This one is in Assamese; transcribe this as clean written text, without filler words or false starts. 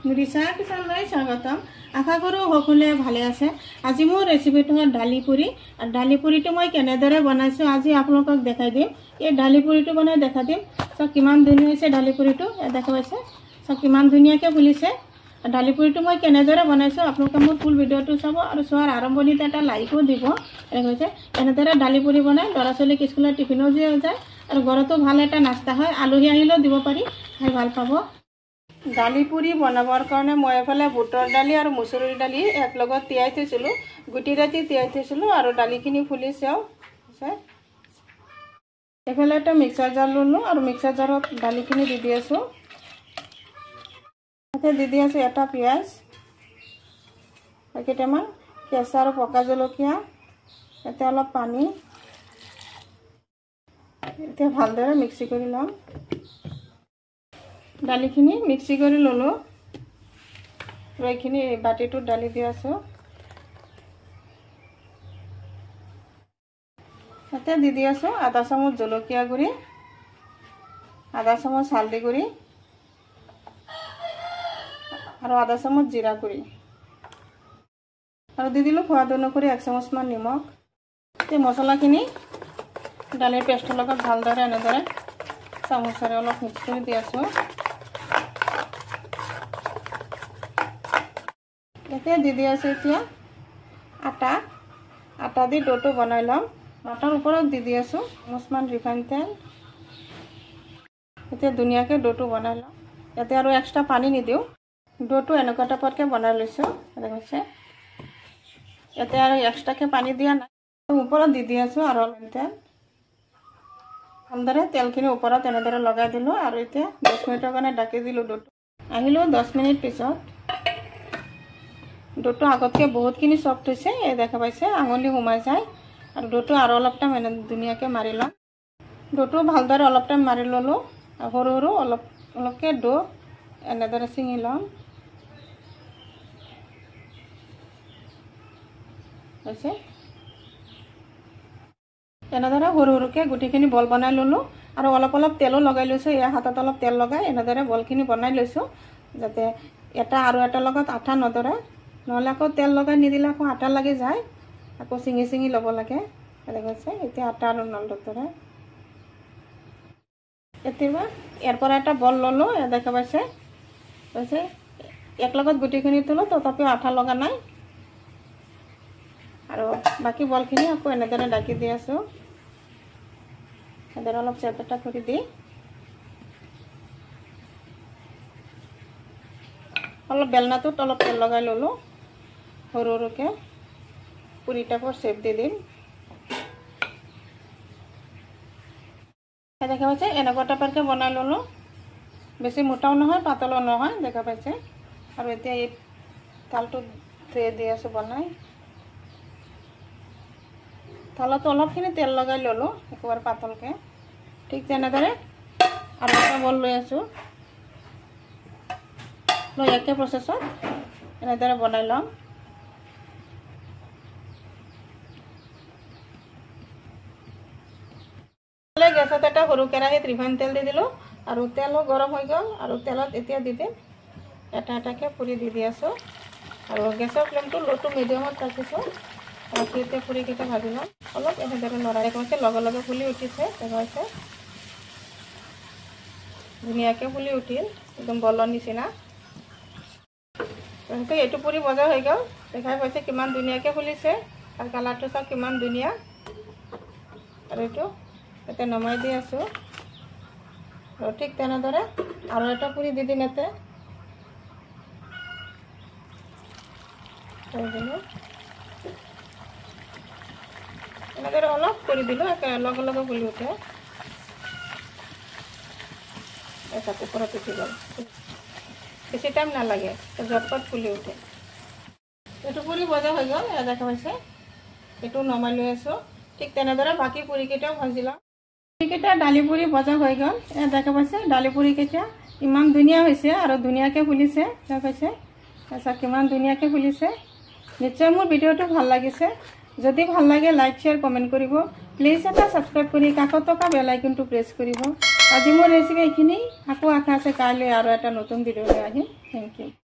নুৰিছা কিচেনলৈ স্বাগতম। আশা কৰোঁ সকলোৱে ভালে আছে। আজি মোৰ ৰেচিপিটো হ'ল দালি পুৰি। আৰু দালি পুৰিটো মই কেনেদৰে বনাইছোঁ আজি আপোনালোকক দেখাই দিম। এই দালি পুৰিটো বনাই দেখাই দিম। চাওক কিমান ধুনীয়া হৈছে দালি পুৰিটো, দেখা পাইছে। চাওক কিমান ধুনীয়াকৈ ফুলিছে। দালি পুৰিটো মই কেনেদৰে বনাইছোঁ আপোনালোকে মোৰ ফুল ভিডিঅ'টো চাব আৰু চোৱাৰ আৰম্ভণিতে এটা লাইকো দিব। এনেকৈ এনেদৰে দালি পুৰি বনাই ল'ৰা ছোৱালীক স্কুলত টিফিনো দিয়া যায় আৰু ঘৰতো ভাল এটা নাস্তা হয়। আলহী আহিলেও দিব পাৰি, খাই ভাল পাব। দালি পুৰি বনাবৰ কাৰণে মই এফালে বুটৰ দালি আৰু মচুৰৰ দালি একলগত তিয়াই থৈছিলোঁ, গুটি ৰাতি তিয়াই থৈছিলোঁ আৰু দালিখিনি ফুলিছেও। এইফালে এটা মিক্সাৰ জাৰ ল'লোঁ আৰু মিক্সাৰ জাৰত দালিখিনি দি আছোঁ। তাতে দি আছোঁ এটা পিঁয়াজ, কেইটামান কেঁচা আৰু পকা জলকীয়া, তাতে অলপ পানী। এতিয়া ভালদৰে মিক্সি কৰি ল'ম। দালিখিনি মিক্সি কৰি ল'লোঁ আৰু এইখিনি বাতিটোত দালি দি আছোঁ। তাতে দি আছোঁ আধা চামুচ জলকীয়া গুড়ি, আধা চামুচ হালধি গুড়ি আৰু আধা চামুচ জিৰা গুড়ি আৰু দি দিলোঁ সোৱাদ অনুসৰি 1 চামুচমান নিমখ। এই মছলাখিনি দালিৰ পেষ্টৰ লগত ভালদৰে এনেদৰে চামুচেৰে অলপ মিক্স কৰি দি আছোঁ। এতিয়া দি আছোঁ এতিয়া আটা দি ডোটো বনাই ল'ম। আটাৰ ওপৰত দি আছোঁ চামুচমান ৰিফাইন তেল। এতিয়া ধুনীয়াকৈ ডোটো বনাই ল'ম। ইয়াতে আৰু এক্সট্ৰা পানী নিদিওঁ। ডোটো এনেকুৱা টাইপতকৈ বনাই লৈছোঁ, হৈছে। ইয়াতে আৰু এক্সট্ৰাকৈ পানী দিয়া নাই। ওপৰত দি আছোঁ আৰু অলপ তেল। ভালদৰে তেলখিনি ওপৰত এনেদৰে লগাই দিলোঁ আৰু এতিয়া 10 মিনিটৰ কাৰণে ঢাকি দিলোঁ ডোটো। আহিলোঁ 10 মিনিট পিছত। ডোটো আগতকৈ বহুতখিনি চফ্ট হৈছে, এই দেখা পাইছে, আঙুলি সোমাই যায়। আৰু ডোটো আৰু অলপ টাইম এনে ধুনীয়াকৈ মাৰি ল'ম। ডোটো ভালদৰে অলপ টাইম মাৰি ল'লোঁ। সৰু সৰু অলপকৈ ডো এনেদৰে ছিঙি ল'ম, হৈছে। এনেদৰে সৰু সৰুকৈ গুটিখিনি বল বনাই ল'লোঁ আৰু অলপ তেলো লগাই লৈছোঁ। ইয়াৰ হাতত অলপ তেল লগাই এনেদৰে বলখিনি বনাই লৈছোঁ, যাতে এটা আৰু এটাৰ লগত আঠা নধৰে। নহ'লে আকৌ তেল লগাই নিদিলে আকৌ আঠা লাগি যায়, আকৌ ছিঙি ল'ব লাগে। এনেকৈ এতিয়া আটা আৰু নধৰে। এতিয়া ইয়াৰ পৰা এটা বল ল'লোঁ, দেখা পাইছে, একলগত গুটিখিনি তোলোঁ, তথাপিও আঠা লগা নাই। আৰু বাকী বলখিনি আকৌ এনেদৰে ঢাকি দি আছোঁ। এনেদৰে অলপ চেপ এটা কৰি দি অলপ বেলনাটোত অলপ তেল লগাই ল'লোঁ। সৰু সৰুকৈ পুৰি টাইপৰ চেপ দি দিম। দেখা পাইছে, এনেকুৱা টাইপৰকৈ বনাই ল'লোঁ। বেছি মোটাও নহয় পাতলো নহয়, দেখা পাইছে। আৰু এতিয়া এই থালটোত দি আছোঁ বনাই। থালতো অলপখিনি তেল লগাই ল'লোঁ, একেবাৰে পাতলকৈ। ঠিক তেনেদৰে আৰু এটা বল লৈ আছোঁ, লৈ একে প্ৰচেছত এনেদৰে বনাই ল'ম। গেছত এটা সৰু কেৰাহীত ৰিফাইন তেল দি দিলোঁ আৰু তেলো গৰম হৈ গ'ল। আৰু তেলত এতিয়া দি দিম এটা এটাকৈ পুৰি দি আছোঁ। আৰু গেছৰ ফ্লেমটো ল'টো মিডিয়ামত ৰাখিছোঁ। ৰাখি এতিয়া পুৰিকেইটা ভাজি ল'ম। অলপ এনেদৰে লৰাই গৈছে, লগে লগে ফুলি উঠিছে, দেখুৱাইছে। ধুনীয়াকৈ ফুলি উঠিল, একদম বলৰ নিচিনা। এইটো পুৰি ভজা হৈ গ'ল, দেখাই পাইছে কিমান ধুনীয়াকৈ ফুলিছে। আৰু কালাৰটো চাওক কিমান ধুনীয়া। আৰু এইটো এতিয়া নমাই দি আছোঁ। আৰু ঠিক তেনেদৰে আৰু এটা পুৰি দি দিম ইয়াতে। এনেদৰে অলপ কৰি দিলোঁ, লগে লগে ফুলি উঠে। এটা ওপৰত উঠি গ'ল, বেছি টাইম নালাগে, ঝটপট ফুলি উঠে। এইটো পুৰি ভজা হৈ গ'ল, দেখা পাইছে। এইটো নমাই লৈ আছোঁ। ঠিক তেনেদৰে বাকী পুৰিকেইটাও ভাজি ল'ম। পুৰিকেইটা দালি পুৰি ভজা হৈ গ'ল, দেখা পাইছে। দালি পুৰিকেইটা ইমান ধুনীয়া হৈছে আৰু ধুনীয়াকৈ ফুলিছে, দেখা পাইছে। তাৰপিছত কিমান ধুনীয়াকৈ ফুলিছে। নিশ্চয় মোৰ ভিডিঅ'টো ভাল লাগিছে। যদি ভাল লাগে লাইক শ্বেয়াৰ কমেণ্ট কৰিব। প্লিজ এটা ছাবস্ক্ৰাইব কৰি কাষত থকা বেল আইকনটো প্ৰেছ কৰিব। আজি মোৰ ৰেচিপি এইখিনি। আকৌ আশা আছে কাইলৈ আৰু এটা নতুন ভিডিঅ' লৈ আহিম। Thank U.